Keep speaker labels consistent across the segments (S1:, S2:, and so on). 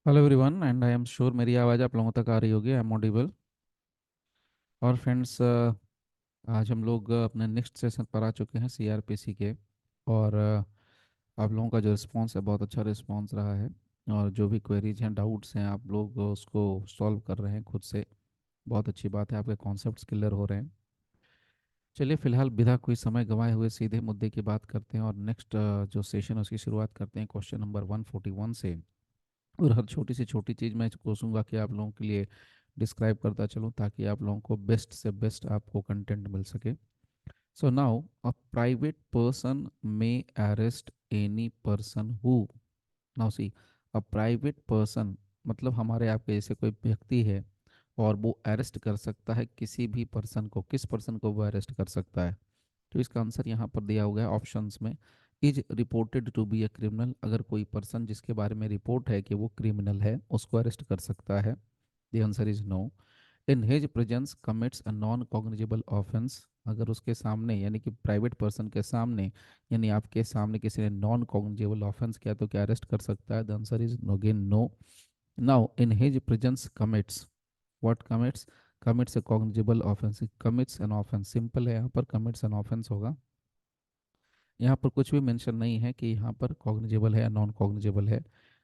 S1: Hello everyone and I am sure मेरी आवाज़ आप लोगों तक आ रही होगी। I am audible. और फ्रेंड्स, आज हम लोग अपने नेक्स्ट सेशन पर आ चुके हैं सीआरपीसी के। और आप लोगों का जो रिस्पांस है बहुत अच्छा रिस्पांस रहा है। और जो भी क्वेरीज हैं, डाउट्स हैं, आप लोग उसको सॉल्व कर रहे हैं खुद से। बहुत अच्छी बात है, आपके कॉन्सेप्ट्स क्लियर हो रहे हैं। चलिए फिलहाल बिना कोई समय गंवाए हुए सीधे मुद्दे की बात करते हैं और नेक्स्ट जो सेशन है उसकी शुरुआत करते हैं क्वेश्चन नंबर 141 से। और हर छोटी से छोटी चीज़ मैं कोसूंगा कि आप लोगों के लिए डिस्क्राइब करता चलूँ ताकि आप लोगों को बेस्ट से बेस्ट आपको कंटेंट मिल सके। So now a private person may arrest any person who. Now see, a private person मतलब हमारे आपके जैसे कोई व्यक्ति है और वो अरेस्ट कर सकता है किसी भी पर्सन को। किस पर्सन को वो अरेस्ट कर सकता है? तो इसका आंसर यहाँ पर दिया हुआ है ऑप्शंस में। Is reported to be a criminal, अगर कोई पर्सन जिसके बारे में रिपोर्ट है कि वो क्रिमिनल है उसको अरेस्ट कर सकता है। The answer is no. In his presence commits a non cognizable offence, अगर उसके सामने यानी कि प्राइवेट पर्सन के सामने यानी आपके सामने किसी ने नॉन कॉग्निजेबल ऑफेंस किया तो क्या अरेस्ट कर सकता है? The answer is no, again no. Now in his presence commits, what commits? Commits a cognizable offence, commits an offence, simple है, यहाँ पर कमिट्स एन ऑफेंस होगा। यहाँ पर कुछ भी मेंशन नहीं है कि यहाँ पर कॉग्निजेबल है या नॉन कॉग्निजेबल है।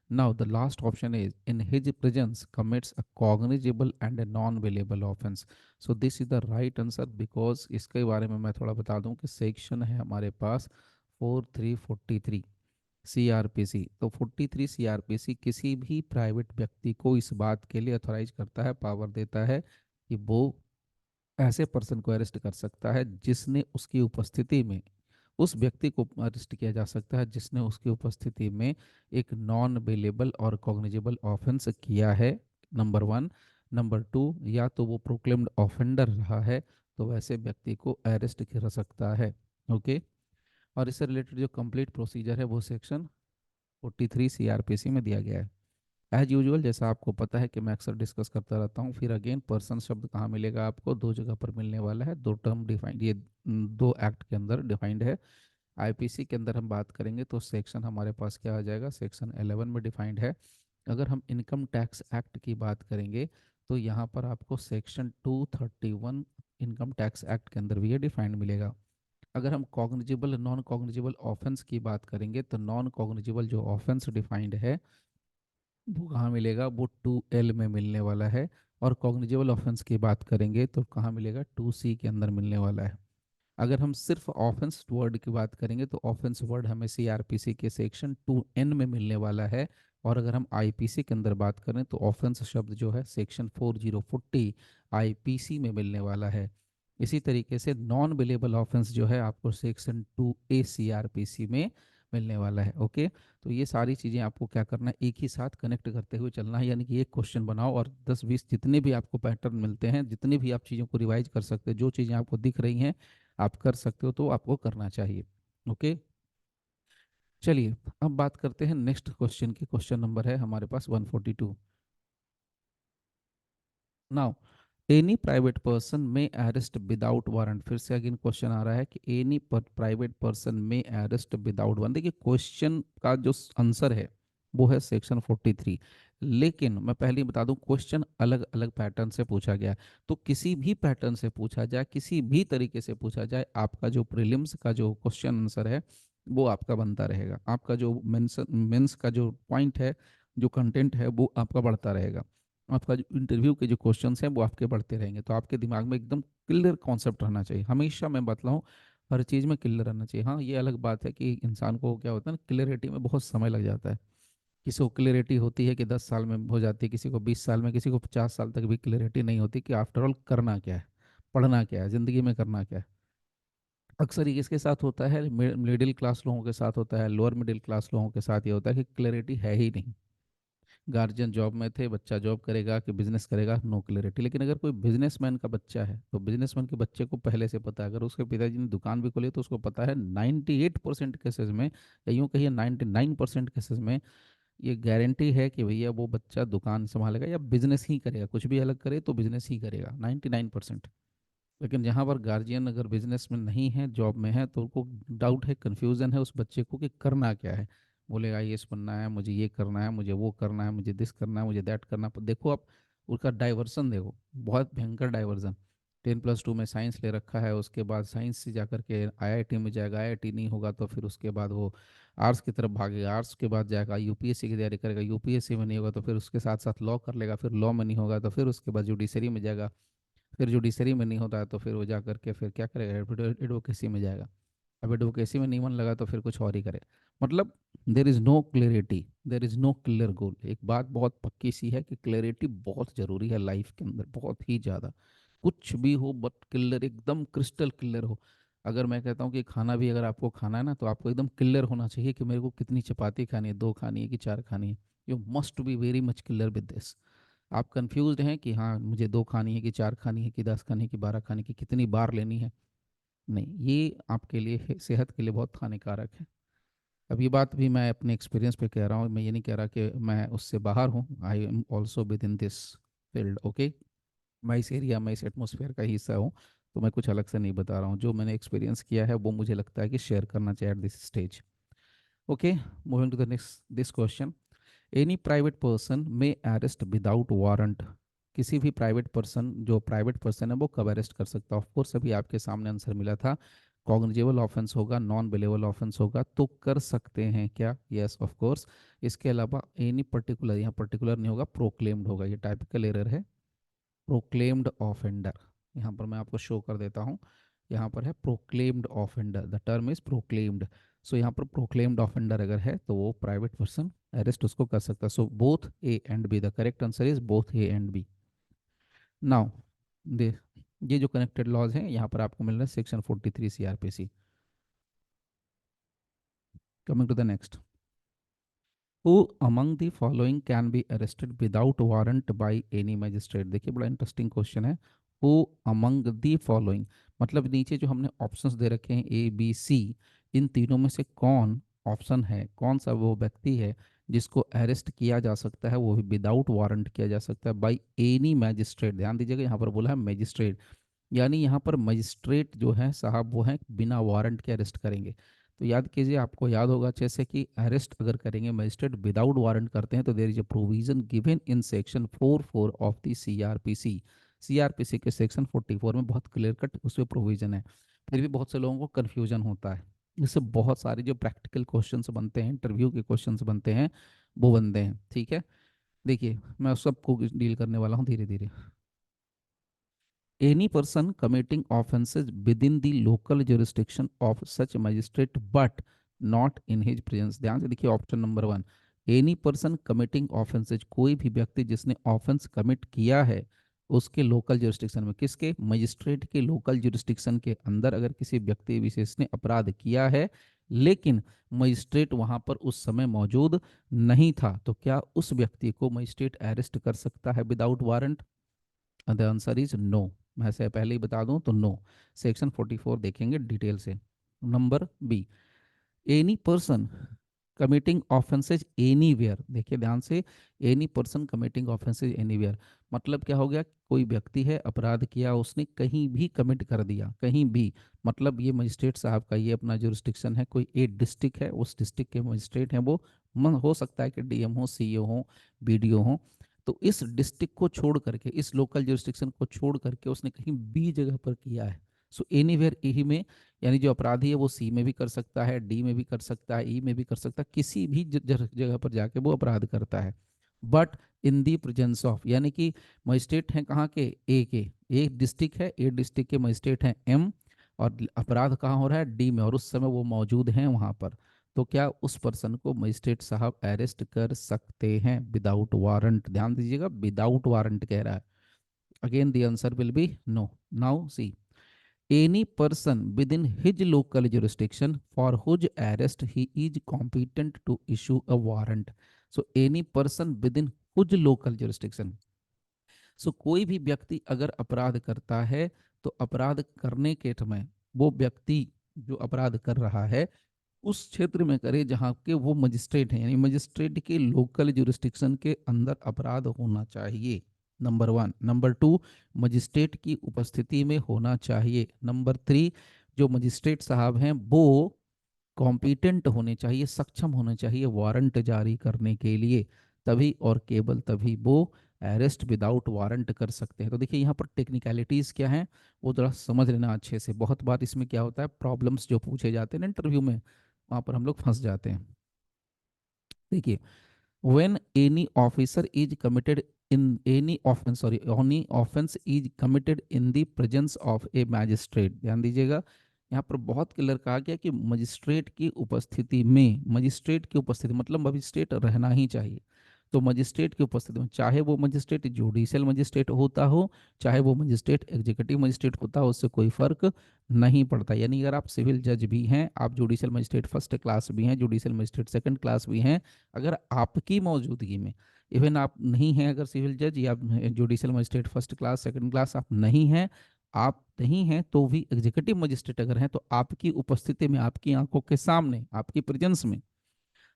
S1: Now the last option is in his presence commits a cognizable and a non वेलेबल offence. So this is the right answer, because इसके बारे में मैं थोड़ा बता दूं कि सेक्शन है हमारे पास 4343 सीआरपीसी। तो 43 सीआरपीसी किसी भी प्राइवेट व्यक्ति को इस बात के लिए अथॉराइज करता है, पावर देता है कि वो ऐसे पर्सन को अरेस्ट कर सकता है जिसने उसकी उपस्थिति में, उस व्यक्ति को अरेस्ट किया जा सकता है जिसने उसकी उपस्थिति में एक नॉन बेलेबल और कॉग्निजेबल ऑफेंस किया है, नंबर वन। नंबर टू, या तो वो प्रोक्लेम्ड ऑफेंडर रहा है तो वैसे व्यक्ति को अरेस्ट कर सकता है। ओके। और इससे रिलेटेड जो कंप्लीट प्रोसीजर है वो सेक्शन 43 सीआरपीसी में दिया गया है। एज यूजुअल जैसा आपको पता है कि मैं अक्सर डिस्कस करता रहता हूँ, फिर अगेन पर्सन शब्द कहाँ मिलेगा आपको? दो जगह पर मिलने वाला है, दो टर्म डिफाइंड, ये दो एक्ट के अंदर डिफाइंड है। आईपीसी के अंदर हम बात करेंगे तो सेक्शन हमारे पास क्या आ जाएगा? सेक्शन 11 में डिफाइंड है। अगर हम इनकम टैक्स एक्ट की बात करेंगे तो यहाँ पर आपको सेक्शन 231 इनकम टैक्स एक्ट के अंदर भी ये डिफाइंड मिलेगा। अगर हम कॉग्निजेबल नॉन कॉग्निजेबल ऑफेंस की बात करेंगे तो नॉन कॉग्निजेबल जो ऑफेंस डिफाइंड है वो कहाँ मिलेगा? वो 2L में मिलने वाला है। और कॉग्निजेबल ऑफेंस की बात करेंगे तो कहाँ मिलेगा? 2C के अंदर मिलने वाला है। अगर हम सिर्फ ऑफेंस वर्ड की बात करेंगे तो ऑफेंस वर्ड हमें सीआरपीसी के सेक्शन 2N में मिलने वाला है। और अगर हम आईपीसी के अंदर बात करें तो ऑफेंस शब्द जो है सेक्शन 4040 आईपीसी में मिलने वाला है। इसी तरीके से नॉन बिलेबल ऑफेंस जो है आपको सेक्शन 2A सीआरपीसी में मिलने वाला है। ओके। तो ये सारी चीज़ें आपको क्या करना है? एक ही साथ कनेक्ट करते हुए चलना है, यानी कि एक क्वेश्चन बनाओ और 10-20 जितने भी आपको पैटर्न मिलते हैं, जितनी भी आप चीज़ों को रिवाइज कर सकते हैं, जो चीज़ें आपको दिख रही हैं आप कर सकते हो तो आपको करना चाहिए। ओके। चलिए अब बात करते हैं नेक्स्ट क्वेश्चन की। क्वेश्चन नंबर है हमारे पास 142। Now any private person may arrest without warrant, फिर से अगेन क्वेश्चन आ रहा है कि any private person may arrest without warrant. देखिए क्वेश्चन का जो आंसर है वो है सेक्शन 43, लेकिन मैं पहले ही बता दूं क्वेश्चन अलग अलग पैटर्न से पूछा गया है। तो किसी भी पैटर्न से पूछा जाए, किसी भी तरीके से पूछा जाए, आपका जो प्रीलिम्स का जो क्वेश्चन आंसर है वो आपका बनता रहेगा। आपका जो मेंस का जो पॉइंट है, जो कंटेंट है वो आपका बढ़ता रहेगा। आपका जो इंटरव्यू के जो क्वेश्चंस हैं वो आपके बढ़ते रहेंगे। तो आपके दिमाग में एकदम क्लियर कॉन्सेप्ट रहना चाहिए, हमेशा मैं बतलाऊँ हर चीज़ में क्लियर रहना चाहिए। हाँ ये अलग बात है कि इंसान को क्या होता है ना, क्लियरिटी में बहुत समय लग जाता है। किसी को क्लियरिटी होती है कि 10 साल में हो जाती है, किसी को 20 साल में, किसी को 50 साल तक भी क्लियरिटी नहीं होती कि आफ्टर ऑल करना क्या है, पढ़ना क्या है, ज़िंदगी में करना क्या है। अक्सर ये किसके साथ होता है? मिडिल क्लास लोगों के साथ होता है, लोअर मिडिल क्लास लोगों के साथ ये होता है कि क्लैरिटी है ही नहीं। गार्जियन जॉब में थे, बच्चा जॉब करेगा कि बिजनेस करेगा, नो क्लैरिटी। लेकिन अगर कोई बिजनेसमैन का बच्चा है तो बिजनेसमैन के बच्चे को पहले से पता है, अगर उसके पिताजी ने दुकान भी खोली तो उसको पता है 98% केसेस में, या यूँ कहिए 99% केसेस में ये गारंटी है कि भैया वो बच्चा दुकान संभालेगा या बिजनेस ही करेगा, कुछ भी अलग करे तो बिजनेस ही करेगा 99%। लेकिन जहाँ पर गार्जियन अगर बिजनेस में नहीं है, जॉब में है, तो उनको डाउट है, कन्फ्यूजन है उस बच्चे को कि करना क्या है। बोले आईएएस बनना है, मुझे ये करना है, मुझे वो करना है, मुझे दिस करना है, मुझे दैट करना है। पर देखो आप उसका डाइवर्सन देखो, बहुत भयंकर डाइवर्सन। 10+2 में साइंस ले रखा है, उसके बाद साइंस से जाकर के आईआईटी में जाएगा, आईआईटी नहीं होगा तो फिर उसके बाद वो आर्ट्स की तरफ भागेगा, आर्ट्स के बाद जाएगा यूपीएससी की तैयारी करेगा, यूपीएससी में नहीं होगा तो फिर उसके साथ साथ लॉ कर लेगा, फिर लॉ में नहीं होगा तो फिर उसके बाद जुडिशरी में जाएगा, फिर जुडिशरी में नहीं होता है तो फिर वो जा करके फिर क्या करेगा, एडवोकेसी में जाएगा। अब एडवोकेसी में नहीं मन लगा तो फिर कुछ और ही करे। मतलब there is no clarity, there is no clear goal. एक बात बहुत पक्की सी है कि क्लियरिटी बहुत ज़रूरी है लाइफ के अंदर, बहुत ही ज़्यादा। कुछ भी हो बट क्लियर, एकदम क्रिस्टल क्लियर हो। अगर मैं कहता हूँ कि खाना भी अगर आपको खाना है ना, तो आपको एकदम क्लियर होना चाहिए कि मेरे को कितनी चपाती खानी है, 2 खानी है कि 4 खानी है। You must be very much clear with this. आप कंफ्यूज हैं कि हाँ मुझे 2 खानी है कि 4 खानी है कि 10 खानी है कि 12 खानी है कि कितनी बार लेनी है, नहीं, ये आपके लिए सेहत के लिए बहुत हानिकारक है। अब ये बात भी मैं अपने एक्सपीरियंस पे कह रहा हूँ, मैं ये नहीं कह रहा कि मैं उससे बाहर हूँ, I am also with in this field, okay. मैं इस एरिया में इस एटमोसफेयर का हिस्सा हूँ, तो मैं कुछ अलग से नहीं बता रहा हूँ। जो मैंने एक्सपीरियंस किया है वो मुझे लगता है कि शेयर करना चाहिए at this stage. Okay, moving to the next this question. Any private person may arrest without warrant. किसी भी प्राइवेट पर्सन, जो प्राइवेट पर्सन है वो कब अरेस्ट कर सकता है? ऑफ कोर्स अभी आपके सामने आंसर मिला था, कॉग्निजेबल ऑफेंस होगा, नॉन बिलेबल ऑफेंस होगा तो कर सकते हैं क्या? Yes of course. इसके अलावा एनी पर्टिकुलर, यहाँ पर्टिकुलर नहीं होगा, प्रोक्लेम्ड होगा, ये टाइपिकल एरर है। प्रोक्लेम्ड ऑफेंडर, यहाँ पर मैं आपको शो कर देता हूँ, यहाँ पर है proclaimed offender, the term is proclaimed. So यहाँ पर प्रोक्लेम्ड ऑफेंडर अगर है तो वो प्राइवेट पर्सन अरेस्ट उसको कर सकता है। So both A and B, the correct answer is both A and B. Now they, ये जो कनेक्टेड लॉज हैं यहाँ पर आपको मिल रहा है section 43 CrPC. Coming to the next, Who among the following can be arrested without warrant by any magistrate? देखिए बड़ा इंटरेस्टिंग क्वेश्चन है। Who among the following, मतलब नीचे जो हमने ऑप्शंस दे रखे हैं ए बी सी, इन तीनों में से कौन ऑप्शन है, कौन सा वो व्यक्ति है जिसको अरेस्ट किया जा सकता है, वो भी विदाउट वारंट किया जा सकता है बाई एनी मैजिस्ट्रेट। ध्यान दीजिएगा यहाँ पर बोला है मैजिस्ट्रेट, यानी यहाँ पर मजिस्ट्रेट जो है साहब वो है बिना वारंट के अरेस्ट करेंगे। तो याद कीजिए, आपको याद होगा जैसे कि अरेस्ट अगर करेंगे मजिस्ट्रेट विदाउट वारंट करते हैं तो there is a provision given in section 44 of the CrPC. CrPC के सेक्शन 44 में बहुत क्लियर कट उसमें प्रोविजन है। फिर भी बहुत से लोगों को कन्फ्यूजन होता है, इससे बहुत सारे जो प्रैक्टिकल क्वेश्चंस बनते हैं, इंटरव्यू के क्वेश्चंस बनते हैं, वो बनते हैं। ठीक है, देखिए मैं उस सबको डील करने वाला हूँ धीरे धीरे। any person committing offences within the local jurisdiction of such magistrate but not in his presence। ध्यान से देखिए option number 1, any person committing offences, कोई भी व्यक्ति जिसने ऑफेंस कमिट किया है उसके लोकल जुरिस्डिक्शन में, किसके? मजिस्ट्रेट के लोकल जुरिस्डिक्शन के अंदर अगर किसी व्यक्ति विशेष ने अपराध किया है लेकिन मजिस्ट्रेट वहां पर उस समय मौजूद नहीं था, तो क्या उस व्यक्ति को मजिस्ट्रेट अरेस्ट कर सकता है without warrant? The answer is no. मैं से पहले ही बता दूं तो नो। सेक्शन 44 देखेंगे डिटेल से। Number B, any person committing offences anywhere. देखिए ध्यान से, any person committing offences anywhere मतलब क्या हो गया? कोई व्यक्ति है, अपराध किया उसने, कहीं भी कमिट कर दिया, कहीं भी, मतलब ये मजिस्ट्रेट साहब का ये अपना जुरिस्डिक्शन है, कोई एक डिस्ट्रिक्ट है, उस डिस्ट्रिक्ट के मजिस्ट्रेट हैं वो, मन हो सकता है कि डीएम हो, सीईओ हो, बीडीओ हो, तो इस डिस्ट्रिक्ट को छोड़ करके, इस लोकल जुरिस्डिक्शन को छोड़ करके उसने कहीं भी जगह पर किया है। सो एनीवेयर ई में, यानी जो अपराधी है वो सी में भी कर सकता है, डी में भी कर सकता है, ई में भी कर सकता है, किसी भी जगह पर जाके वो अपराध करता है। But in the presence of, यानी कि मजिस्ट्रेट हैं कहाँ के? ए के, एक डिस्ट्रिक्ट है, ए डिस्ट्रिक्ट के मजिस्ट्रेट हैं एम, और अपराध कहाँ हो रहा है? डी में, और उस समय वो मौजूद हैं वहां पर, तो क्या उस पर्सन को मजिस्ट्रेट साहब अरेस्ट कर सकते हैं विदाउट वारंट? ध्यान दीजिएगा, विदाउट वारंट कह रहा है। Again the answer will be no. Now see, any person within his local jurisdiction for whose arrest he is competent to issue a warrant। so any person within whose local jurisdiction, so कोई भी व्यक्ति अगर अपराध करता है तो अपराध करने के समय वो व्यक्ति जो अपराध कर रहा है उस क्षेत्र में करे जहाँ के वो मजिस्ट्रेट हैं, यानी मजिस्ट्रेट के लोकल जुरिस्डिक्शन के अंदर अपराध होना चाहिए, नंबर 1। नंबर 2, मजिस्ट्रेट की उपस्थिति में होना चाहिए। नंबर 3, जो मजिस्ट्रेट साहब हैं वो कॉम्पिटेंट होने चाहिए, सक्षम होने चाहिए वारंट जारी करने के लिए, तभी और केवल तभी वो अरेस्ट विदाउट वारंट कर सकते हैं। तो देखिए यहाँ पर टेक्निकलिटीज़ क्या हैं वो जरा समझ लेना अच्छे से। बहुत बार इसमें क्या होता है, प्रॉब्लम्स जो पूछे जाते हैं ना इंटरव्यू में, वहाँ पर हम लोग फंस जाते हैं। देखिए, when any officer is committed in any offense, sorry, any offense is committed in the presence of a magistrate, ध्यान दीजिएगा, यहाँ पर बहुत क्लियर कहा गया कि मजिस्ट्रेट की उपस्थिति में, मजिस्ट्रेट की उपस्थिति मतलब मजिस्ट्रेट रहना ही चाहिए। तो मजिस्ट्रेट की उपस्थिति में, चाहे वो मजिस्ट्रेट जुडिशियल मजिस्ट्रेट होता हो, चाहे वो मजिस्ट्रेट एग्जीक्यूटिव मजिस्ट्रेट होता हो, उससे कोई फर्क नहीं पड़ता। यानी अगर आप सिविल जज भी हैं, आप जुडिशियल मजिस्ट्रेट फर्स्ट क्लास भी हैं, जुडिशियल मजिस्ट्रेट सेकंड क्लास भी हैं, अगर आपकी मौजूदगी में, इवन आप नहीं हैं अगर सिविल जज या judicial magistrate first class second class आप नहीं हैं, आप नहीं हैं तो भी एग्जीक्यूटिव मजिस्ट्रेट अगर हैं, तो आपकी उपस्थिति में, आपकी आंखों के सामने, आपकी प्रेजेंस में,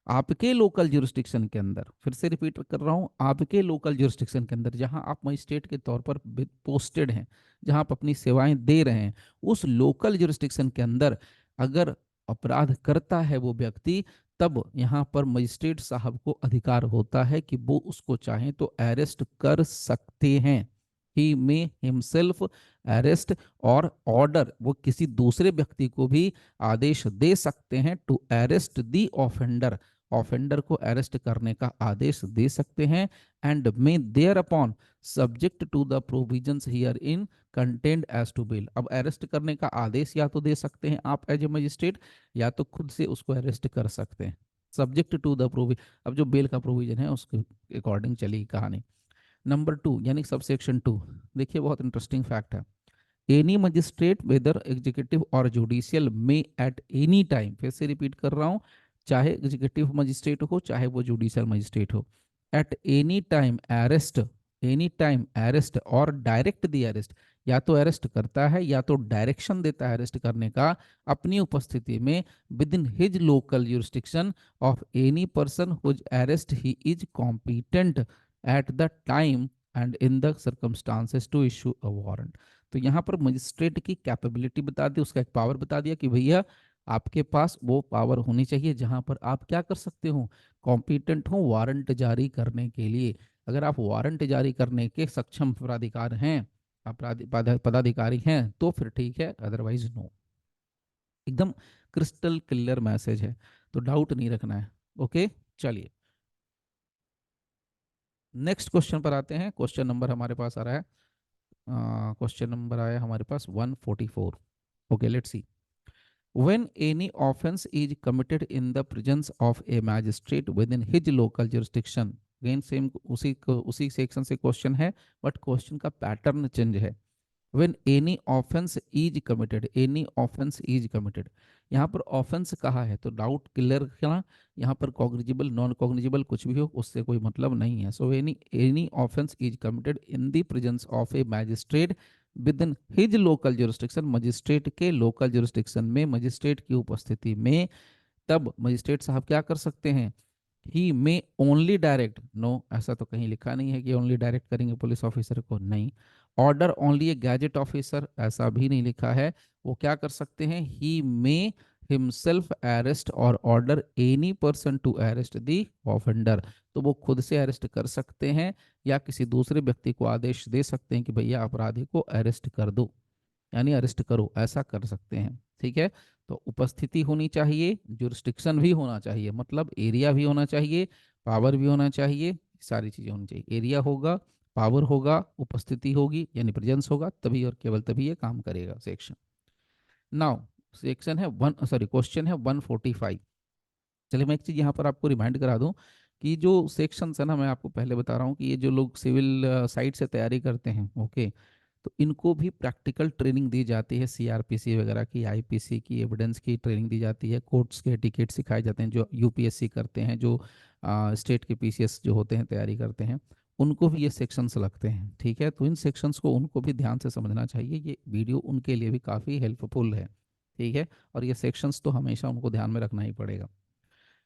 S1: आपके लोकल जुरिस्डिक्शन के अंदर, फिर से रिपीट कर रहा हूं, आपके लोकल जुरिस्डिक्शन के अंदर जहां आप मजिस्ट्रेट के तौर पर पोस्टेड हैं, जहां आप अपनी सेवाएं दे रहे हैं, उस लोकल जुरिस्डिक्शन के अंदर अगर अपराध करता है वो व्यक्ति, तब यहाँ पर मजिस्ट्रेट साहब को अधिकार होता है कि वो उसको चाहें तो अरेस्ट कर सकते हैं। ही मे हिमसेल्फ अरेस्ट और ऑर्डर, वो किसी दूसरे व्यक्ति को भी आदेश दे सकते हैं to arrest the offender, offender को अरेस्ट करने का आदेश दे सकते हैं। And may thereupon subject to the provisions herein content as to bail. अब अरेस्ट करने का आदेश या तो दे सकते हैं आप एज ए मजिस्ट्रेट, या तो खुद से उसको अरेस्ट कर सकते हैं, सब्जेक्ट टू द प्रोविजन। अब जो बेल का प्रोविजन है उसके अकॉर्डिंग चली कहानी। नंबर 2 यानी सब सेक्शन 2, देखिए बहुत इंटरेस्टिंग फैक्ट है। एनी मजिस्ट्रेट वेदर एग्जीक्यूटिव और जुडिशियल में एट एनी टाइम, फिर से रिपीट कर रहा हूं, चाहे एग्जीक्यूटिव मजिस्ट्रेट हो चाहे वो जुडिशियल मजिस्ट्रेट हो, at any time arrest, any time arrest और डायरेक्ट दी अरेस्ट, या तो अरेस्ट करता है या तो डायरेक्शन देता है अरेस्ट करने का अपनी उपस्थिति में, within his local jurisdiction of any person whose arrest he is competent at the time and in the circumstances to issue a warrant. तो यहाँ पर मजिस्ट्रेट की कैपेबिलिटी बता दी, उसका एक पावर बता दिया कि भैया आपके पास वो पावर होनी चाहिए जहां पर आप क्या कर सकते हो, कॉम्पिटेंट हो वारंट जारी करने के लिए। अगर आप वारंट जारी करने के सक्षम पदाधिकार हैं, पदाधिकारी हैं, तो फिर ठीक है, अदरवाइज नो। एकदम क्रिस्टल क्लियर मैसेज है, तो डाउट नहीं रखना है। ओके, चलिए नेक्स्ट क्वेश्चन पर आते हैं। क्वेश्चन नंबर हमारे पास आ रहा है, क्वेश्चन नंबर आया हमारे पास 144। Okay, let's see. When any offense is committed in the presence of a magistrate within his local jurisdiction, again same उसी सेक्शन से क्वेश्चन है, बट क्वेश्चन का पैटर्न चेंज है। When any offense is committed, any offense is committed, यहाँ पर offence कहा है तो डाउट क्लियर करना, यहाँ पर कॉग्निजिबल नॉन कॉग्निजिबल कुछ भी हो उससे कोई मतलब नहीं है। So any offence is committed in the presence of A magistrate with in his local jurisdiction, magistrate के लोकल जुरिस्डिक्शन में, मजिस्ट्रेट की उपस्थिति में, तब मजिस्ट्रेट साहब क्या कर सकते हैं, he may only direct, no ऐसा तो कहीं लिखा नहीं है कि ओनली डायरेक्ट करेंगे पुलिस ऑफिसर को, नहीं। ऑर्डर ओनली ए गैजेट ऑफिसर, ऐसा भी नहीं लिखा है। वो क्या कर सकते हैं, ही मे हिमसेल्फ अरेस्ट और order any person to arrest the offender, तो वो खुद से अरेस्ट कर सकते हैं या किसी दूसरे व्यक्ति को आदेश दे सकते हैं कि भैया अपराधी को अरेस्ट कर दो, यानी अरेस्ट करो, ऐसा कर सकते हैं। ठीक है, तो उपस्थिति होनी चाहिए, जुरिस्डिक्शन भी होना चाहिए, मतलब एरिया भी होना चाहिए, पावर भी होना चाहिए, सारी चीजें होनी चाहिए। एरिया होगा, पावर होगा, उपस्थिति होगी यानी प्रेजेंस होगा, तभी और केवल तभी ये काम करेगा सेक्शन। नाउ सेक्शन है वन, सॉरी क्वेश्चन है 145। चलिए मैं एक चीज यहाँ पर आपको रिमाइंड करा दूं कि जो सेक्शन है ना, मैं आपको पहले बता रहा हूँ कि ये जो लोग सिविल साइड से तैयारी करते हैं, ओके, तो इनको भी प्रैक्टिकल ट्रेनिंग दी जाती है, सीआरपीसी वगैरह की, आईपीसी की, एविडेंस की ट्रेनिंग दी जाती है, कोर्ट्स के टिकट सिखाए जाते हैं, जो यूपीएससी करते हैं, जो स्टेट के पीसीएस जो होते हैं तैयारी करते हैं, उनको भी ये सेक्शंस लगते हैं। ठीक है, तो इन सेक्शंस को उनको भी ध्यान से समझना चाहिए, ये वीडियो उनके लिए भी काफ़ी हेल्पफुल है। ठीक है, और ये सेक्शंस तो हमेशा उनको ध्यान में रखना ही पड़ेगा।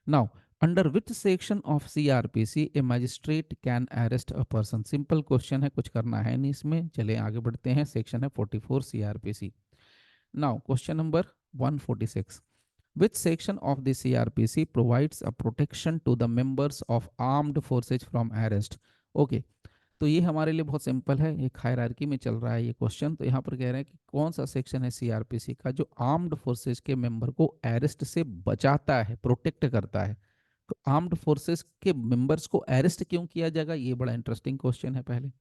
S1: Now, under which section of CRPC a magistrate can arrest a person? Simple question है, कुछ करना है नहीं इसमें। चले आगे बढ़ते हैं, सेक्शन है 44 CRPC। Now question number 146। Which section of the CRPC provides a protection to the members of armed forces from arrest? Okay okay, तो ये हमारे लिए बहुत सिंपल है, एक हायरार्की में चल रहा है ये क्वेश्चन। तो यहाँ पर कह रहे हैं कि कौन सा सेक्शन है सीआरपीसी का जो आर्म्ड फोर्सेस के मेंबर को अरेस्ट से बचाता है, प्रोटेक्ट करता है। तो आर्म्ड फोर्सेस के मेंबर्स को अरेस्ट क्यों किया जाएगा, ये बड़ा इंटरेस्टिंग क्वेश्चन है। पहले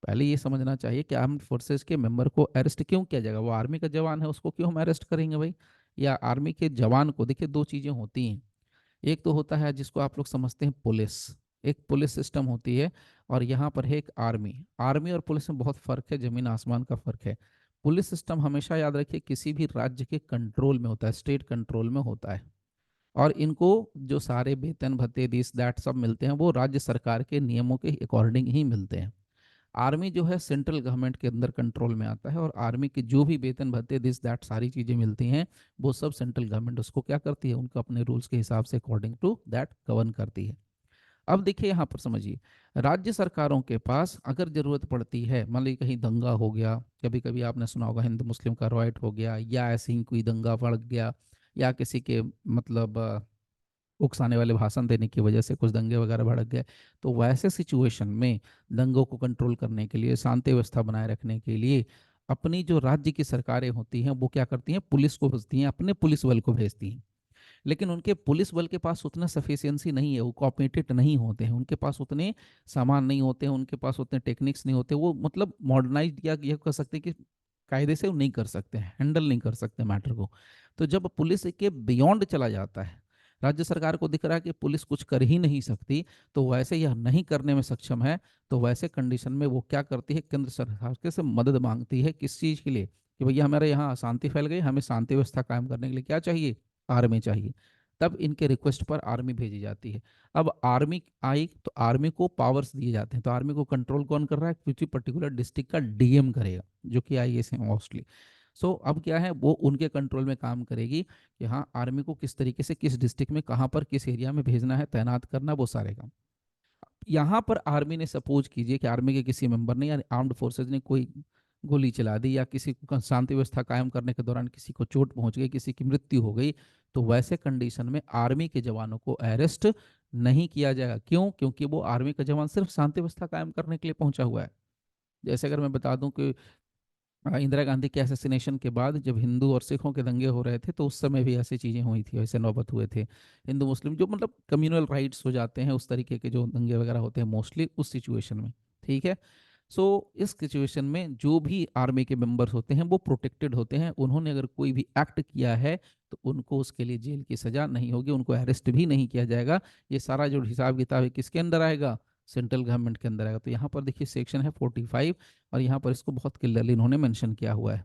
S1: पहले ये समझना चाहिए कि आर्म्ड फोर्सेस के मेंबर को अरेस्ट क्यों किया जाएगा। वो आर्मी का जवान है, उसको क्यों हम अरेस्ट करेंगे भाई, या आर्मी के जवान को। देखिए दो चीज़ें होती हैं, एक तो होता है जिसको आप लोग समझते हैं पुलिस, एक पुलिस सिस्टम होती है, और यहाँ पर है एक आर्मी। आर्मी और पुलिस में बहुत फर्क है, जमीन आसमान का फर्क है। पुलिस सिस्टम हमेशा याद रखिए किसी भी राज्य के कंट्रोल में होता है, स्टेट कंट्रोल में होता है, और इनको जो सारे वेतन भत्ते दिस दैट सब मिलते हैं वो राज्य सरकार के नियमों के अकॉर्डिंग ही मिलते हैं। आर्मी जो है सेंट्रल गवर्नमेंट के अंदर कंट्रोल में आता है, और आर्मी के जो भी वेतन भत्ते दिस दैट सारी चीज़ें मिलती हैं वो सब सेंट्रल गवर्नमेंट उसको क्या करती है, उनको अपने रूल्स के हिसाब से अकॉर्डिंग टू दैट गवर्न करती है। अब देखिए यहाँ पर समझिए, राज्य सरकारों के पास अगर जरूरत पड़ती है, मान लीजिए कहीं दंगा हो गया, कभी कभी आपने सुना होगा हिंदू मुस्लिम का रॉयट हो गया, या ऐसे ही कोई दंगा भड़क गया, या किसी के मतलब उकसाने वाले भाषण देने की वजह से कुछ दंगे वगैरह भड़क गए, तो वैसे सिचुएशन में दंगों को कंट्रोल करने के लिए, शांति व्यवस्था बनाए रखने के लिए अपनी जो राज्य की सरकारें होती हैं वो क्या करती हैं, पुलिस को भेजती हैं, अपने पुलिस बल को भेजती हैं। लेकिन उनके पुलिस बल के पास उतना सफिशियंसी नहीं है, वो कॉपरेटेड नहीं होते हैं, उनके पास उतने सामान नहीं होते हैं, उनके पास उतने टेक्निक्स नहीं होते, वो मतलब मॉडर्नाइज या ये कह सकते हैं कि कायदे से वो नहीं कर सकते, हैंडल नहीं कर सकते मैटर को। तो जब पुलिस के बियॉन्ड चला जाता है, राज्य सरकार को दिख रहा है कि पुलिस कुछ कर ही नहीं सकती, तो वैसे यह नहीं करने में सक्षम है, तो वैसे कंडीशन में वो क्या करती है, केंद्र सरकार के से मदद मांगती है। किस चीज़ के लिए, कि भैया हमारे यहाँ अशांति फैल गई, हमें शांति व्यवस्था कायम करने के लिए क्या चाहिए, आर्मी चाहिए। तब इनके रिक्वेस्ट पर आर्मी भेजी जाती है। अब आर्मी आई तो आर्मी को पावर्स दिए जाते हैं, तो आर्मी को कंट्रोल कौन कर रहा है, किसी पर्टिकुलर डिस्ट्रिक्ट का डीएम करेगा, जो कि आईएएस है मोस्टली। सो अब क्या है, वो उनके कंट्रोल में काम करेगी कि हाँ आर्मी को किस तरीके से किस डिस्ट्रिक्ट में कहाँ पर किस एरिया में भेजना है, तैनात करना, वो सारे काम। यहाँ पर आर्मी ने सपोज कीजिए कि आर्मी के किसी मेंबर ने या आर्म्ड फोर्सेज ने कोई गोली चला दी, या किसी को शांति व्यवस्था कायम करने के दौरान किसी को चोट पहुंच गई, किसी की मृत्यु हो गई, तो वैसे कंडीशन में आर्मी के जवानों को अरेस्ट नहीं किया जाएगा। क्यों, क्योंकि वो आर्मी का जवान सिर्फ शांति व्यवस्था कायम करने के लिए पहुंचा हुआ है। जैसे अगर मैं बता दूं कि इंदिरा गांधी के असैसिनेशन के बाद जब हिंदू और सिखों के दंगे हो रहे थे, तो उस समय भी ऐसी चीज़ें हुई थी, वैसे नौबत हुए थे। हिंदू मुस्लिम जो मतलब कम्युनल राइट्स हो जाते हैं, उस तरीके के जो दंगे वगैरह होते हैं मोस्टली उस सिचुएशन में। ठीक है। सो इस सिचुएशन में जो भी आर्मी के मेंबर्स होते हैं वो प्रोटेक्टेड होते हैं। उन्होंने अगर कोई भी एक्ट किया है तो उनको उसके लिए जेल की सजा नहीं होगी, उनको अरेस्ट भी नहीं किया जाएगा। ये सारा जो हिसाब किताब है किसके अंदर आएगा, सेंट्रल गवर्नमेंट के अंदर आएगा। तो यहाँ पर देखिए सेक्शन है 45, और यहाँ पर इसको बहुत क्लियरली इन्होंने मेंशन किया हुआ है।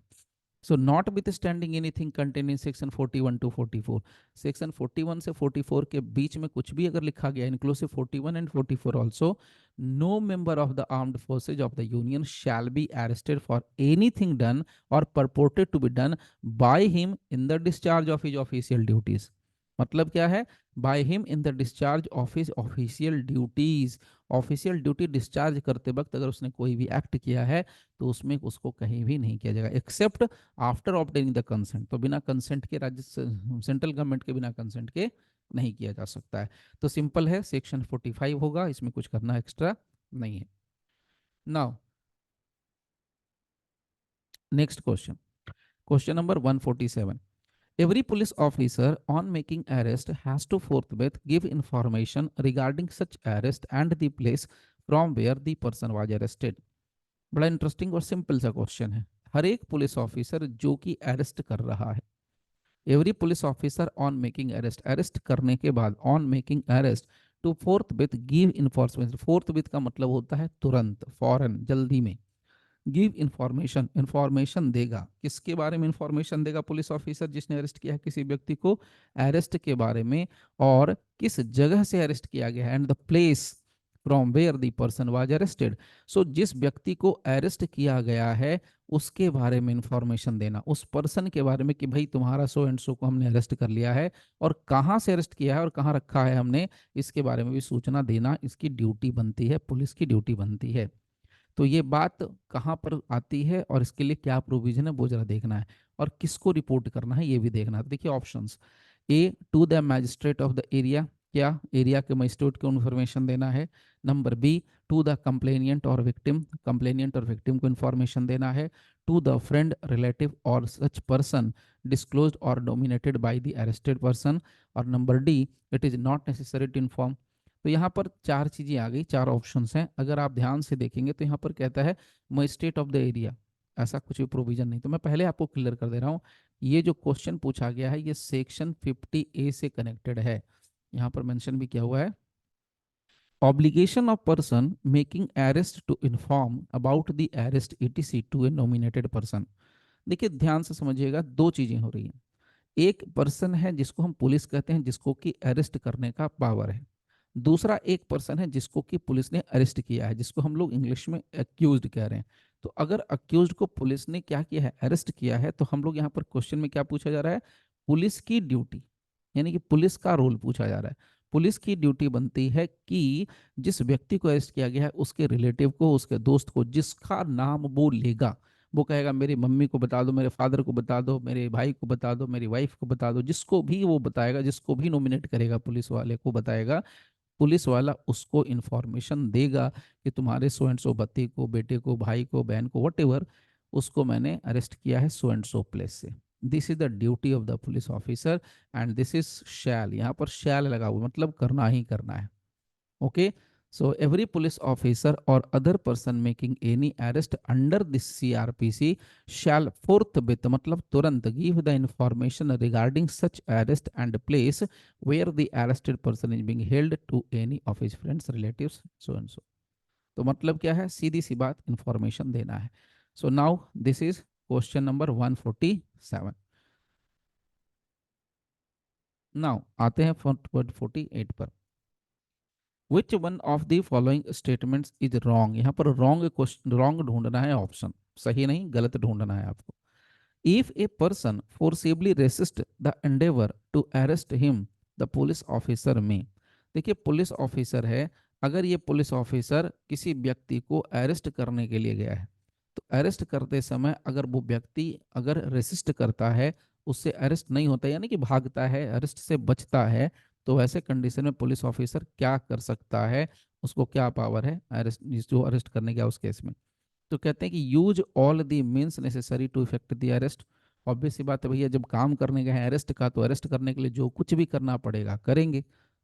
S1: So notwithstanding anything contain in section 41 to 44, section 41 से 44 के बीच में कुछ भी अगर लिखा गया, inclusive 41 and 44 also, no member of the armed forces of the union shall be arrested for anything done or purported to be done by him in the discharge of his official duties. मतलब क्या है, by him in the discharge of his official duties. Official duty discharge करते वक्त अगर उसने कोई भी act किया है तो उसमें उसको कहीं भी नहीं किया जाएगा, except after obtaining the consent. तो बिना कंसेंट के, राज्य सेंट्रल गवर्नमेंट के बिना कंसेंट के नहीं किया जा सकता है। तो सिंपल है, सेक्शन 45 होगा, इसमें कुछ करना एक्स्ट्रा नहीं है। Now next question, question number 147। Every police officer on making arrest has to forthwith give information regarding such arrest and the place from where the person was arrested। बड़ा interesting और simple सा question है। हर एक police officer जो कि arrest कर रहा है, every police officer on making arrest, arrest करने के बाद, on making arrest, to forthwith give information. Forthwith का मतलब होता है तुरंत, फौरन, जल्दी में। गिव इंफॉर्मेशन, इंफॉर्मेशन देगा, किसके बारे में इंफॉर्मेशन देगा पुलिस ऑफिसर जिसने अरेस्ट किया है किसी व्यक्ति को, अरेस्ट के बारे में, और किस जगह से अरेस्ट किया गया है, and the place from where the person was arrested. So जिस व्यक्ति को अरेस्ट किया गया है उसके बारे में इंफॉर्मेशन देना, उस पर्सन के बारे में कि भाई तुम्हारा सो एंड सो को हमने अरेस्ट कर लिया है, और कहाँ से अरेस्ट किया है और कहाँ रखा है हमने, इसके बारे में भी सूचना देना इसकी ड्यूटी बनती है, पुलिस की ड्यूटी बनती है। तो ये बात कहाँ पर आती है और इसके लिए क्या प्रोविजन है वो जरा देखना है। और किसको रिपोर्ट करना है ये भी देखना है। तो देखिए options, A to the magistrate of the area, क्या एरिया के मजिस्ट्रेट को इन्फॉर्मेशन देना है। Number B to the complainant और विक्टिम, कंप्लेनियंट और विक्टिम को इन्फॉर्मेशन देना है। To the friend relative or such person disclosed or dominated by the arrested person. और number D it is not necessary to inform. तो यहाँ पर चार चीजें आ गई, चार ऑप्शंस हैं। अगर आप ध्यान से देखेंगे तो यहाँ पर कहता है मजिस्ट्रेट ऑफ द एरिया, ऐसा कुछ भी प्रोविजन नहीं। तो मैं पहले आपको क्लियर कर दे रहा हूँ, ये जो क्वेश्चन पूछा गया है ये सेक्शन 50A से कनेक्टेड है। यहाँ पर मेंशन भी किया हुआ है, obligation of person making arrest to inform about the arrest etc to a nominated person। देखिए ध्यान से समझिएगा, दो चीजें हो रही हैं। एक पर्सन है जिसको हम पुलिस कहते हैं, जिसको कि अरेस्ट करने का पावर है। दूसरा एक पर्सन है जिसको कि पुलिस ने अरेस्ट किया है, जिसको हम लोग इंग्लिश में अक्यूज्ड कह रहे हैं। तो अगर अक्यूज्ड को पुलिस ने क्या किया है, अरेस्ट किया है, तो हम लोग यहाँ पर क्वेश्चन में क्या पूछा जा रहा है, पुलिस की ड्यूटी, यानी कि पुलिस का रोल पूछा जा रहा है। पुलिस की ड्यूटी बनती है कि जिस व्यक्ति को अरेस्ट किया गया है उसके रिलेटिव को, उसके दोस्त को, जिसका नाम वो लेगा, वो कहेगा मेरी मम्मी को बता दो, मेरे फादर को बता दो, मेरे भाई को बता दो, मेरी वाइफ को बता दो, जिसको भी वो बताएगा, जिसको भी नॉमिनेट करेगा पुलिस वाले को बताएगा, पुलिस वाला उसको इन्फॉर्मेशन देगा कि तुम्हारे सो एंड सो पति को, बेटे को, भाई को, बहन को, वट एवर, उसको मैंने अरेस्ट किया है सो एंड सो प्लेस से। This is the duty of the police officer and this is शैल, यहाँ पर शैल लगा हुआ मतलब करना ही करना है। Okay, so every police officer or other person making any arrest under this CRPC shall forthwith मतलब तुरंत give the information regarding such arrest and place where the arrested person is being held to any of his friends relatives so and so। तो मतलब क्या है, सीधी सी बात, information देना है। So now this is question number 147। Now आते हैं 48 पर। Which one of the following statements is wrong, यहाँ पर रॉन्ग क्वेश्चन, रॉन्ग ढूंढना है, ऑप्शन सही नहीं गलत ढूंढना है आपको। If a person forcibly resist the endeavour to arrest him the police officer may, देखिए पुलिस ऑफिसर है, अगर ये पुलिस ऑफिसर किसी व्यक्ति को अरेस्ट करने के लिए गया है, तो अरेस्ट करते समय अगर वो व्यक्ति अगर रेसिस्ट करता है, उससे अरेस्ट नहीं होता, यानी कि भागता है, अरेस्ट से बचता है, तो ऐसे कंडीशन में पुलिस ऑफिसर क्या कर सकता है, उसको क्या पावर है अरेस्ट, जो अरेस्ट करने गया उस केस में। तो कहते हैं कि use all the means necessary to effect the arrest. Obvious सी बात है भैया, जब काम करने गए हैं अरेस्ट का, तो अरेस्ट करने के लिए जो कुछ भी करना पड़ेगा करेंगे,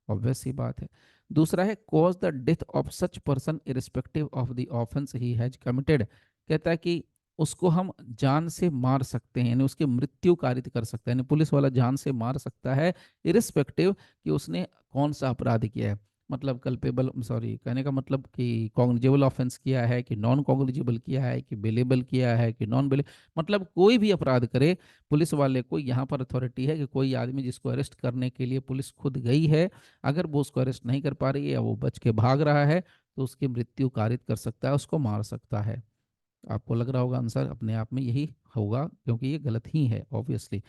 S1: ऑब्वियस सी बात है। दूसरा है cause the death of such person irrespective of the offence he has committed, कहता है कि उसको हम जान से मार सकते हैं, यानी उसकी मृत्यु कारित कर सकते हैं, यानी पुलिस वाला जान से मार सकता है इरिस्पेक्टिव कि उसने कौन सा अपराध किया है, मतलब कल्पेबल, सॉरी कहने का मतलब कि कॉग्निजेबल ऑफेंस किया है कि नॉन कॉग्निजेबल किया है कि बेलेबल किया है कि नॉन बेले, मतलब कोई भी अपराध करे, पुलिस वाले को यहाँ पर अथॉरिटी है कि कोई आदमी जिसको अरेस्ट करने के लिए पुलिस खुद गई है, अगर वो उसको अरेस्ट नहीं कर पा रही है या वो बच के भाग रहा है, तो उसकी मृत्यु कारित कर सकता है, उसको मार सकता है। आपको लग रहा होगा आंसर अपने आप में यही होगा, क्योंकि ये गलत ही है ऑब्वियसली।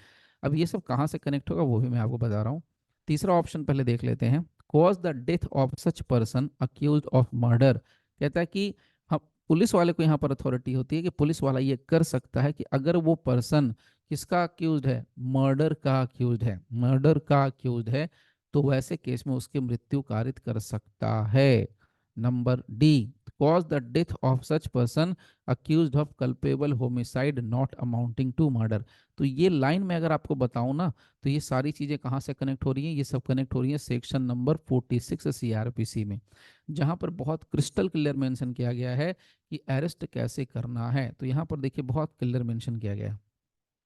S1: अब ये सब कहाँ से कनेक्ट होगा वो भी मैं आपको बता रहा हूँ। तीसरा ऑप्शन पहले देख लेते हैं, cause the death of such person accuse of murder, कहता है कि हम पुलिस वाले को यहाँ पर अथॉरिटी होती है कि पुलिस वाला ये कर सकता है कि अगर वो पर्सन किसका अक्यूज है, मर्डर का अक्यूज है, मर्डर का अक्यूज है, तो वैसे केस में उसकी मृत्यु कारित कर सकता है। Number D cause the death of such person accused of culpable homicide not amounting to murder. तो ये लाइन में अगर आपको बताऊं ना, तो ये सारी चीजें कहाँ से कनेक्ट हो रही हैं, ये सब कनेक्ट हो रही है सेक्शन नंबर 46 सीआरपीसी में, जहां पर बहुत क्रिस्टल क्लियर मेंशन किया गया है कि अरेस्ट कैसे करना है। तो यहाँ पर देखिए बहुत क्लियर मेंशन किया गया है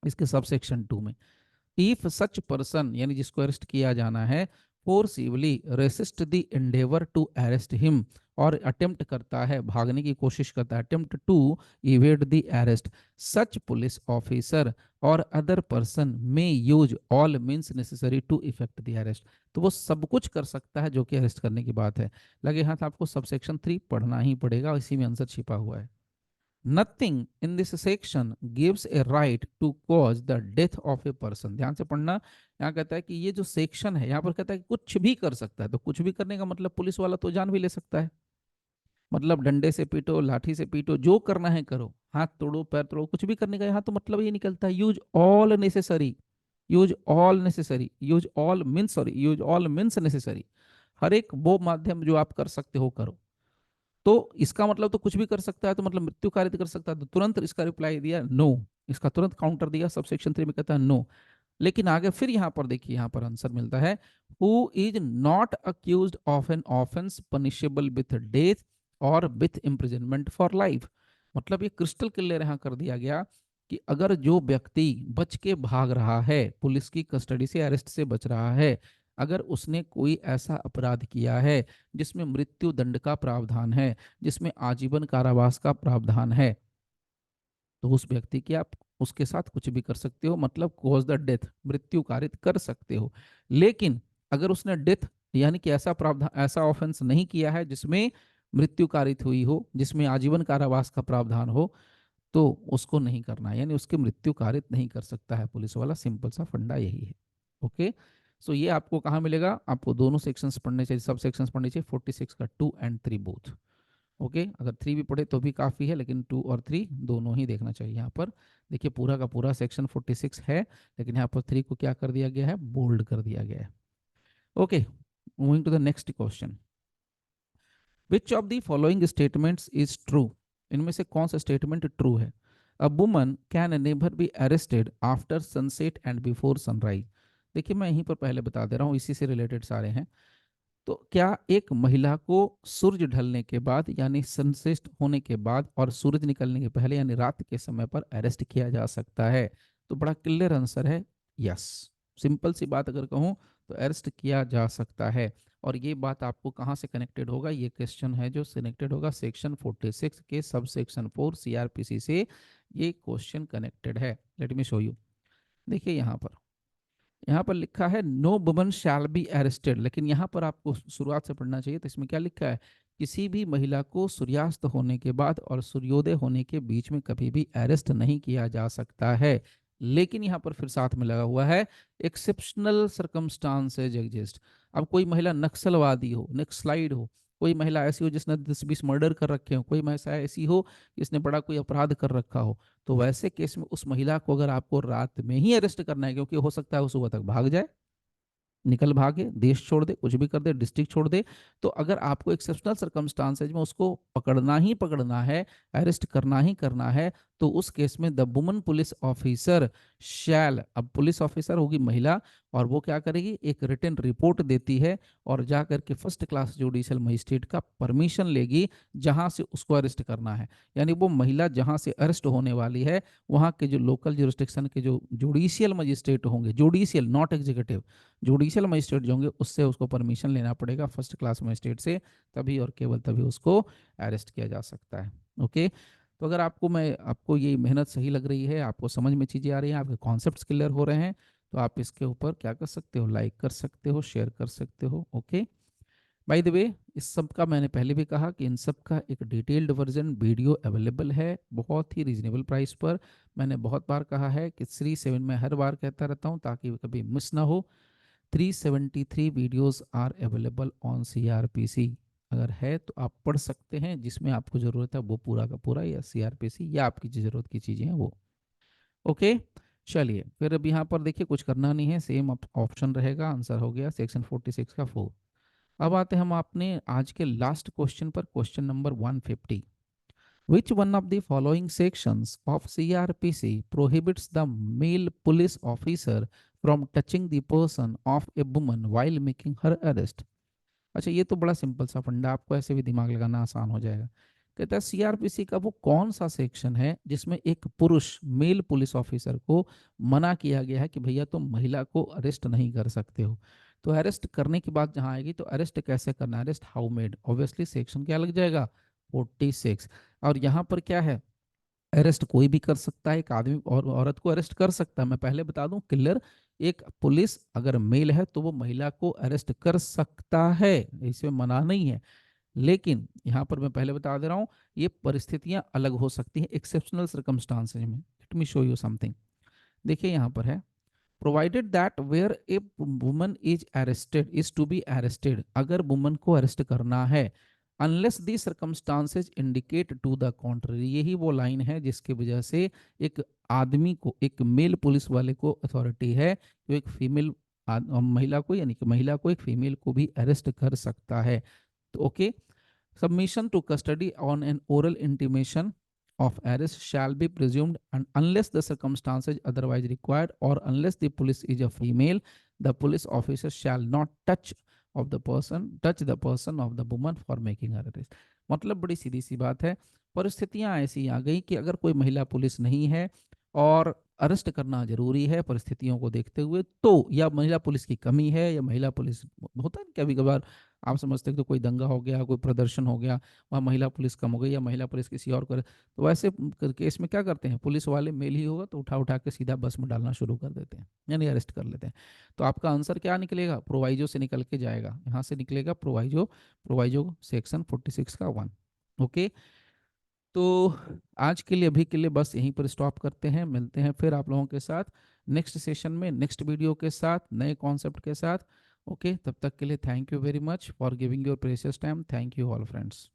S1: इसके सब सेक्शन 2 में। इफ सच पर्सन, यानी जिसको अरेस्ट किया जाना है, forcibly resist the endeavour to arrest him, और अटेम्प्ट करता है, भागने की कोशिश करता है, attempt to evade the arrest, such police officer or other person may use all means necessary to effect the arrest. तो वो सब कुछ कर सकता है जो कि अरेस्ट करने की बात है। लगे हाथ आपको सब सेक्शन 3 पढ़ना ही पड़ेगा, इसी में आंसर छिपा हुआ है। Nothing in this section gives a right to cause the death of a person। ध्यान से पढ़ना, यहाँ कहता है कि ये जो सेक्शन है, यहाँ पर कहता है कि कुछ भी कर सकता है, तो कुछ भी करने का मतलब पुलिस वाला तो जान भी ले सकता है। मतलब डंडे से पीटो, लाठी से पीटो, जो करना है करो, हाथ तोड़ो, पैर तोड़ो, कुछ भी करने का यहाँ तो मतलब ये निकलता है, use all necessary. Use all necessary, use all means, sorry, use all means necessary. हर एक वो माध्यम जो आप कर सकते हो करो। तो इसका मतलब तो कुछ भी कर सकता है, तो मतलब मृत्यु कारित कर सकता है, तो तुरंत इसका रिप्लाई दिया नो। इसका तुरंत काउंटर दिया, सब सेक्शन 3 में कहता है नो। लेकिन आगे फिर यहाँ पर देखिए, यहाँ पर आंसर मिलता है, who is not accused of an offence punishable with death और विथ इम्प्रिजनमेंट फॉर लाइफ। मतलब ये क्रिस्टल क्लियर यहाँ कर दिया गया कि अगर जो व्यक्ति बच के भाग रहा है, पुलिस की कस्टडी से, अरेस्ट से बच रहा है, अगर उसने कोई ऐसा अपराध किया है जिसमें मृत्यु दंड का प्रावधान है, जिसमें आजीवन कारावास का प्रावधान है, तो उस व्यक्ति की आप उसके साथ कुछ भी कर सकते हो, मतलब कॉज द डेथ, मृत्यु कारित कर सकते हो। लेकिन अगर उसने डेथ यानी कि ऐसा प्रावधान, ऐसा ऑफेंस नहीं किया है जिसमें मृत्यु कारित हुई हो, जिसमें आजीवन कारावास का प्रावधान हो, तो उसको नहीं करना है, यानी उसकी मृत्यु कारित नहीं कर सकता है पुलिस वाला। सिंपल सा फंडा यही है। ओके। सो ये आपको कहाँ मिलेगा, आपको दोनों सेक्शंस पढ़ने चाहिए, सब सेक्शंस पढ़ने चाहिए, 46 का 2 एंड 3 बोथ। ओके, अगर 3 भी पढ़े तो भी काफ़ी है, लेकिन 2 और 3 दोनों ही देखना चाहिए। यहाँ पर देखिए पूरा का पूरा सेक्शन 46 है, लेकिन यहाँ पर 3 को क्या कर दिया गया है, बोल्ड कर दिया गया है। Okay, moving to the next question. Which of the following statements is true? इनमें से कौन सा स्टेटमेंट ट्रू है? A woman can never be arrested after sunset and before sunrise. देखिए मैं यहीं पर पहले बता दे रहा हूँ, इसी से रिलेटेड सारे हैं। तो क्या एक महिला को सूरज ढलने के बाद यानी सनसेट होने के बाद और सूरज निकलने के पहले यानी रात के समय पर अरेस्ट किया जा सकता है? तो बड़ा क्लियर आंसर है यस। सिंपल सी बात अगर कहूँ तो अरेस्ट किया जा सकता है। और ये बात आपको कहाँ से कनेक्टेड होगा, ये क्वेश्चन है जो कनेक्टेड होगा सेक्शन 46 के सब सेक्शन 4 सीआरपीसी से। ये क्वेश्चन कनेक्टेड है। Let me show you. देखिए यहाँ पर लिखा है no woman shall be arrested, लेकिन यहाँ पर आपको शुरुआत से पढ़ना चाहिए। तो इसमें क्या लिखा है, किसी भी महिला को सूर्यास्त होने के बाद और सूर्योदय होने के बीच में कभी भी अरेस्ट नहीं किया जा सकता है। लेकिन यहाँ पर फिर साथ में लगा हुआ है एक्सेप्शनल सर्कमस्टांसेज एग्जिस्ट। अब कोई महिला नक्सलवादी हो, नक्सलाइड हो, कोई महिला ऐसी हो जिसने 10-20 मर्डर कर रखे हो, कोई महिला ऐसी हो जिसने बड़ा कोई अपराध कर रखा हो, तो वैसे केस में उस महिला को अगर आपको रात में ही अरेस्ट करना है, क्योंकि हो सकता है वो सुबह तक भाग जाए, निकल भागे, देश छोड़ दे, कुछ भी कर दे, डिस्ट्रिक्ट छोड़ दे, तो अगर आपको एक्सेप्शनल सर्कमस्टांसेज में उसको पकड़ना ही पकड़ना है, अरेस्ट करना ही करना है, तो उस केस में the woman police officer shall, अब पुलिस ऑफिसर होगी महिला, और वो क्या करेगी, एक रिटन रिपोर्ट देती है और जा करके फर्स्ट क्लास जुडिशियल मजिस्ट्रेट का परमिशन लेगी जहां से उसको अरेस्ट करना है। यानी वो महिला जहां से अरेस्ट होने वाली है, वहां के जो लोकल जुरिस्डिक्शन के जो जुडिशियल मजिस्ट्रेट होंगे, judicial not executive, judicial magistrate जो होंगे उससे उसको परमिशन लेना पड़ेगा फर्स्ट क्लास मजिस्ट्रेट से, तभी और केवल तभी उसको अरेस्ट किया जा सकता है। ओके। तो अगर आपको ये मेहनत सही लग रही है, आपको समझ में चीज़ें आ रही हैं, आपके कॉन्सेप्ट्स क्लियर हो रहे हैं, तो आप इसके ऊपर क्या कर सकते हो, लाइक कर सकते हो, शेयर कर सकते हो। ओके। बाय द वे, इस सब का मैंने पहले भी कहा कि इन सब का एक डिटेल्ड वर्जन वीडियो अवेलेबल है बहुत ही रीजनेबल प्राइस पर। मैंने बहुत बार कहा है कि सीरीज 7 में हर बार कहता रहता हूँ ताकि कभी मिस ना हो। 373 videos are available on CrPC. अगर है तो आप पढ़ सकते हैं, जिसमें आपको ज़रूरत है वो पूरा का पूरा, या सीआरपीसी या आपकी ज़रूरत की चीज़ें हैं वो। ओके। चलिए फिर अब यहाँ पर देखिए कुछ करना नहीं है, सेम ऑप्शन रहेगा, आंसर हो गया सेक्शन 46 का 4। अब आते हैं हम अपने आज के लास्ट क्वेश्चन पर, question number 150। Which one of the following sections of CRPC prohibits the male police officer from touching the person of a woman while making her arrest? अच्छा, ये तो बड़ा सिंपल सा फंडा, आपको ऐसे भी दिमाग लगाना आसान हो जाएगा। कहता है सीआरपीसी का वो कौन सा सेक्शन है जिसमें एक पुरुष मेल पुलिस ऑफिसर को मना किया गया है कि भैया तुम महिला को अरेस्ट नहीं कर सकते हो। तो अरेस्ट करने की बात जहां आएगी तो अरेस्ट कैसे करना है, arrest how made, obviously section क्या लग जाएगा, 46। और यहाँ पर क्या है, अरेस्ट कोई भी कर सकता है, एक आदमी और औरत को अरेस्ट कर सकता है। मैं पहले बता दूं क्लियर, एक पुलिस अगर मेल है तो वो महिला को अरेस्ट कर सकता है, इसमें मना नहीं है। लेकिन यहाँ पर मैं पहले बता दे रहा हूँ, ये परिस्थितियां अलग हो सकती हैं एक्सेप्शनल सर्कमस्टांसेस में। Let me show you something. देखिए यहाँ पर है, provided that where a woman is arrested is to be arrested, अगर वुमन को अरेस्ट करना है, unless the circumstances indicate to the contrary. यही वो लाइन है जिसकी वजह से एक आदमी को, एक मेल पुलिस वाले को अथॉरिटी है जो एक फीमेल महिला को, यानी कि महिला को, एक फीमेल को भी अरेस्ट कर सकता है। तो okay, submission to custody on an oral intimation of arrest shall be presumed, and unless the circumstances otherwise required, or unless the police is a female, the police officer shall not touch the person of the woman for making her arrest। मतलब बड़ी सीधी सी बात है, परिस्थितियां ऐसी आ गई कि अगर कोई महिला पुलिस नहीं है और अरेस्ट करना जरूरी है परिस्थितियों को देखते हुए, तो या महिला पुलिस की कमी है, या महिला पुलिस, होता है कभी कभार आप समझते हैं तो कोई दंगा हो गया, कोई प्रदर्शन हो गया, वहाँ महिला पुलिस कम हो गई, या महिला पुलिस किसी और कर, तो वैसे केस में क्या करते हैं, पुलिस वाले मेल ही होगा तो उठा उठा के सीधा बस में डालना शुरू कर देते हैं, यानी अरेस्ट कर लेते हैं। तो आपका आंसर क्या निकलेगा, प्रोवाइजो से निकल के जाएगा, यहाँ से निकलेगा प्रोवाइजो, प्रोवाइजो सेक्शन 46 का 1। ओके, तो आज के लिए, अभी के लिए बस यहीं पर स्टॉप करते हैं, मिलते हैं फिर आप लोगों के साथ नेक्स्ट सेशन में, नेक्स्ट वीडियो के साथ, नए कॉन्सेप्ट के साथ। ओके, तब तक के लिए thank you very much for giving your precious time. Thank you all friends.